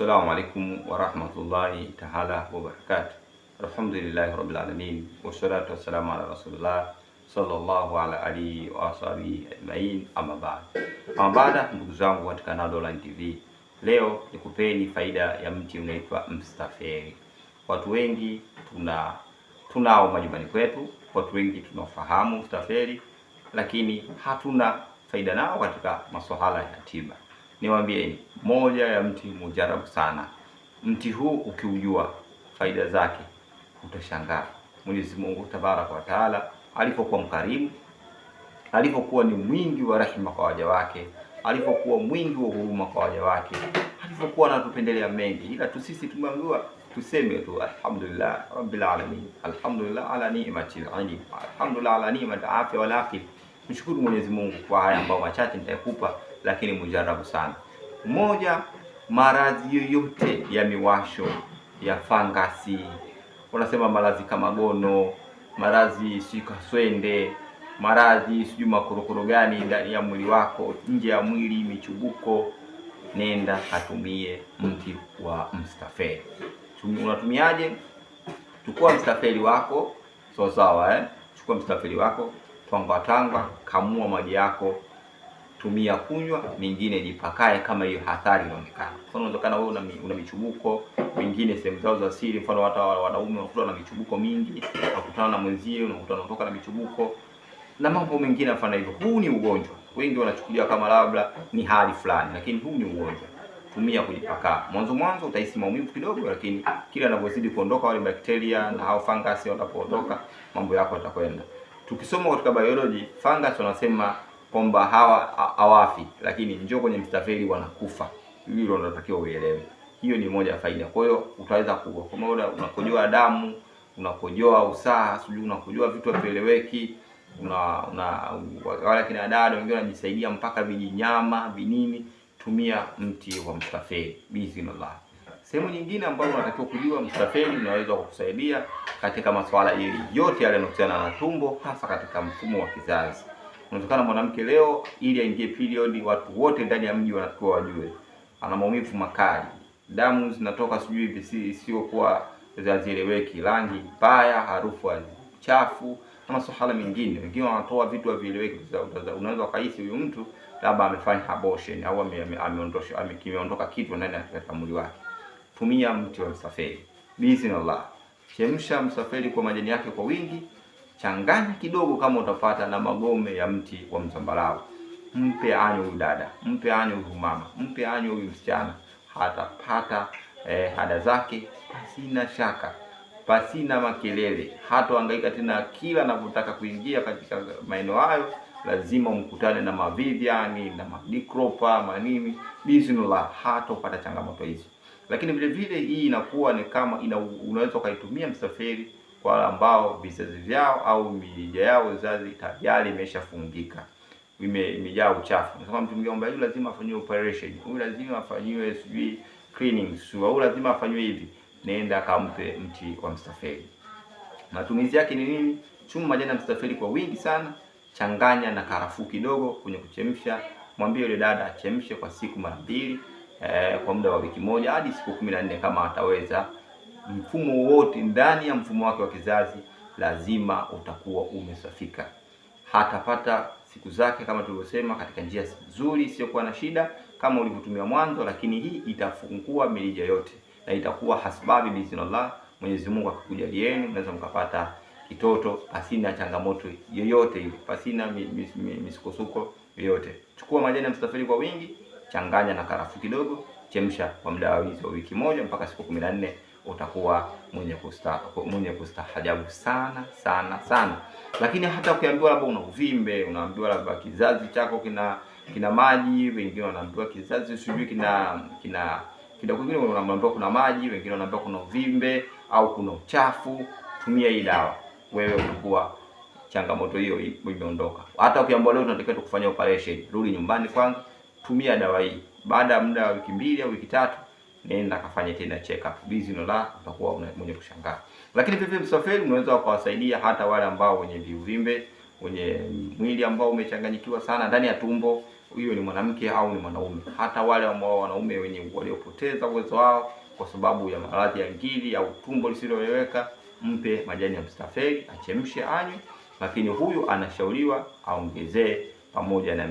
Assalamu alaikum warahmatullahi taala wabarakatuh. Alhamdulillahi rabbil alamin wassalatu wassalamu ala rasulillah sallallahu ala alihi wa sahbihi ajmain, amma ba'd. Baada, ndugu zangu katika Nado Online TV, leo nikupeni faida ya mti unaitwa mstafeli. Watu wengi tunao majumbani kwetu, watu wengi tunafahamu mstafeli, lakini hatuna faida nao katika masuala ya tiba. Niwaambieni, moja ya mti mujarabu sana. Mti huu ukiujua faida zake utashangaa. Mwenyezi Mungu Tabaraka wa Taala alipokuwa mkarimu, alipokuwa ni mwingi wa rehema kwa waja wake, alipokuwa mwingi wa huruma kwa waja wake, alipokuwa anatupendelea mengi, ila tu sisi tumeambiwa tuseme tu alhamdulillah rabbil alamin, alhamdulillah ala ni'matil alim, alhamdulillah ala ni'mat afya wal aqil. Mshukuru Mwenyezi Mungu kwa haya ambayo machache nitakupa, lakini mujarabu sana. Moja, maradhi yoyote ya miwasho, ya fangasi, unasema maradhi kama gono, maradhi si kaswende, maradhi sijui makorokoro gani ndani ya mwili wako, nje ya mwili, michubuko, nenda atumie mti wa mstafeli. Unatumiaje? Chukua mstafeli wako, sawa chukua mstafeli wako, twanga, kamua maji yako, tumia kunywa, mingine jipakae kama hiyo hatari inaonekana. Mfano unatokana wewe una michubuko, mingine sehemu zao za siri, mfano hata wanaume wanakutana na michubuko mingi, wakutana na mwenzie unatoka na michubuko na mambo mengine mfano hivyo. Huu ni ugonjwa. Wengi wanachukulia kama labda ni hali fulani, lakini huu ni ugonjwa. Tumia kujipaka. Mwanzo utahisi maumivu kidogo, lakini kila anavyozidi kuondoka wale bakteria na hao fangasi watapoondoka, mambo yako yatakwenda. Tukisoma katika biology, fungus wanasema kwamba hawafi, lakini njoo kwenye mstafeli wanakufa. Hilo unatakiwa uelewe. Hiyo ni moja ya faida. Kwa hiyo utaweza kuwa kama unakojoa damu, unakojoa usaha, sijui unakojoa vitu vieleweki, wala kina dada wengine wanajisaidia mpaka vijinyama, vinini, tumia mti wa mstafeli bismillah. Sehemu nyingine ambayo unatakiwa kujua, mstafeli unaweza kukusaidia katika masuala yote yale yanayohusiana na tumbo, hasa katika mfumo wa kizazi. Unatokana mwanamke leo ili aingie period, watu wote ndani ya mji wanatakiwa wajue ana maumivu makali, damu zinatoka sijui sio kwa zazieleweki, rangi mbaya, harufu chafu na masuala mengine. Wengine wanatoa vitu vieleweki, unaweza kuhisi huyu mtu labda amefanya abortion au ameondoka kitu ndani ya mwili wake. Tumia mti wa mstafeli bismillah. Chemsha mstafeli kwa majani yake kwa wingi, changanya kidogo kama utapata na magome ya mti wa mzambarau. Mpe anywe huyu dada, mpe anywe huyu mama, mpe anywe huyu msichana, hatapata hada zake pasina shaka, pasina makelele. Hata hangaika tena kila anapotaka kuingia katika maeneo hayo, lazima umkutane na maviviani na madikropa manini bismillah, hata upata changamoto hizi. Lakini vile vile hii inakuwa ni kama unaweza ukaitumia mstafeli kwa wale ambao vizazi vyao au mirija yao zazi tayari imeshafungika, imejaa uchafu. Kama mtu mwingine ambaye lazima afanyiwe operation, huyu lazima afanyiwe sijui cleaning, huyu lazima afanyiwe hivi, nenda akampe mti wa mstafeli. Matumizi yake ni nini? Chuma majani ya mstafeli kwa wingi sana, changanya na karafuu kidogo kwenye kuchemsha. Mwambie yule dada achemshe kwa siku mara 2 kwa muda wa wiki moja hadi siku 14 kama ataweza. Mfumo wote ndani ya mfumo wake wa kizazi lazima utakuwa umesafika. Hatapata siku zake kama tulivyosema katika njia nzuri, sio kuwa na shida kama ulivyotumia mwanzo, lakini hii itafungua mirija yote na itakuwa hasbabi bismillah. Mwenyezi Mungu akakujalieni, mnaweza mkapata kitoto pasina changamoto yoyote ile, pasina misukosuko yoyote. Chukua majani ya mstafeli kwa wingi, changanya na karafuu kidogo, chemsha kwa muda wa wiki moja mpaka siku 14. Utakuwa mwenye kustahajabu sana. Lakini hata ukiambiwa labda una uvimbe, unaambiwa labda kizazi chako kina maji, wengine wanaambiwa kizazi sijui kina kwingine wanaambiwa kuna maji, wengine wanaambiwa kuna uvimbe au kuna uchafu, tumia hii dawa, wewe utakuwa changamoto hiyo imeondoka. Hata ukiambiwa leo tunatakiwa tukufanyia operation, rudi nyumbani kwanza, tumia dawa hii. Baada ya muda wa wiki 2 au wiki 3, nenda kafanye tena check up bismillah, utakuwa mwenye kushangaa. Lakini vile mstafeli unaweza ukawasaidia hata wale ambao wenye uvimbe, wenye mwili ambao umechanganyikiwa sana ndani ya tumbo, huyo ni mwanamke au ni mwanaume. Hata wale ambao wanaume wenye waliopoteza uwezo wao kwa sababu ya maradhi ya ngiri au tumbo lisiloeleweka, mpe majani ya mstafeli, achemshe anywe. Lakini huyu anashauriwa aongezee pamoja na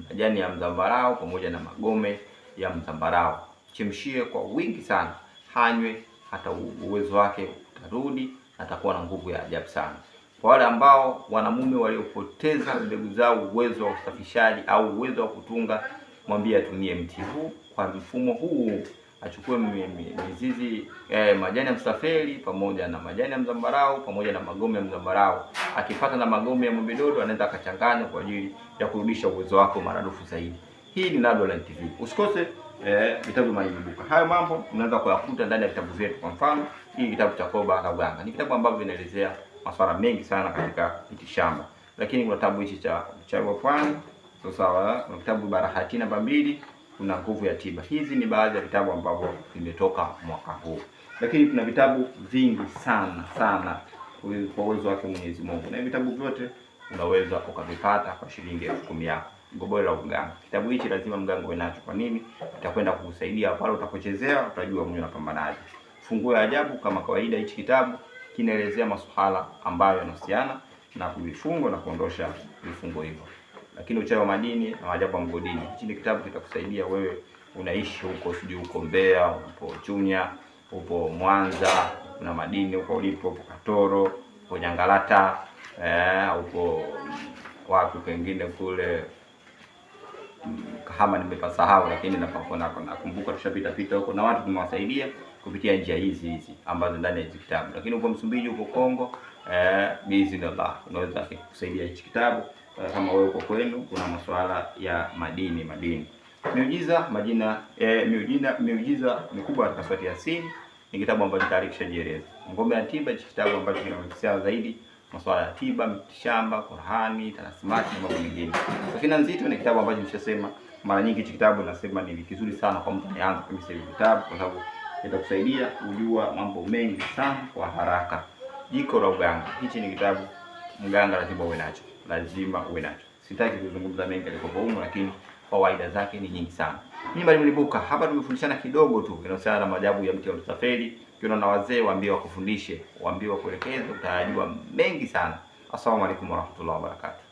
majani ya mzambarau pamoja na magome ya mzambarau. Chemshie kwa wingi sana, hanywe, hata uwezo wake utarudi, atakuwa na nguvu ya ajabu sana. Kwa wale ambao wanamume waliopoteza mbegu zao uwezo wa usafishaji au uwezo wa kutunga, mwambie atumie mti huu kwa mfumo huu. Achukue mizizi majani ya mstafeli pamoja na majani ya mzambarau pamoja na magome ya mzambarau. Akipata na magome ya mbedodo, anaweza akachanganya kwa ajili ya kurudisha uwezo wako maradufu zaidi. Hii ni Nado Online TV. Usikose vitabu vya Mwalimu Ibuka. Hayo mambo unaweza kuyakuta ndani ya vitabu vyetu. Kwa mfano, hii kitabu cha Koba na Uganga ni kitabu ambavyo vinaelezea masuala mengi sana katika mitishamba. Lakini kuna kitabu hichi cha Uchawi wa Pwani, sawa, kuna kitabu Barahati namba 2, kuna Nguvu ya Tiba. Hizi ni baadhi ya vitabu ambavyo vimetoka mwaka huu. Lakini kuna vitabu vingi sana sana kwa uwezo wake Mwenyezi Mungu. Na vitabu vyote unaweza ukavipata kwa shilingi 10,000 yako. Gobole la Uganga. Kitabu hichi lazima mganga uwe nacho. Kwa nini? Itakwenda kukusaidia pale utapochezea, utajua mwenyewe unapambanaje. Funguo ya ajabu kama kawaida, hichi kitabu kinaelezea masuala ambayo yanahusiana na kuvifungo na kuondosha vifungo hivyo. Lakini uchawi wa madini na maajabu ya mgodini, hichi ni kitabu kitakusaidia wewe unaishi huko, sijui uko Mbeya, upo Chunya, upo Mwanza, kuna madini huko ulipo, upo Katoro, upo Nyangalata, upo wapi pengine kule Kahama nimepasahau, lakini nakumbuka tushapita pita huko na watu tumewasaidia kupitia njia hizi ambazo ndani ya kitabu. Lakini upo Msumbiji, upo Kongo, biiznillah unaweza kukusaidia hichi kitabu kama wewe uko kwenu kuna masuala ya madini. Miujiza miujiza mikubwa katika Surati Yasin ni kitabu ambacho tayari kishajieleza. Ngome ya Tiba, hichi kitabu ambacho kinahusiana zaidi masuala ya tiba, mitishamba, Qur'ani, tanasmati na mambo mengine. Safina Nzito ni kitabu ambacho nimeshasema mara nyingi. Hichi kitabu nasema ni kizuri sana kwa mtu anayeanza kabisa hivi vitabu, kwa sababu itakusaidia kujua mambo mengi sana kwa haraka. Jiko la Uganga, hichi ni kitabu mganga lazima uwe nacho. Sitaki kuzungumza mengi katika humu, lakini fawaida zake ni nyingi sana. Mimi Mwalimu Ibuka, hapa tumefundishana kidogo tu inahusiana na maajabu ya mti wa mstafeli. Ukiona na wazee waambie wakufundishe, waambie wakuelekeze, utajua mengi sana. Assalamu alaikum warahmatullahi wabarakatuh.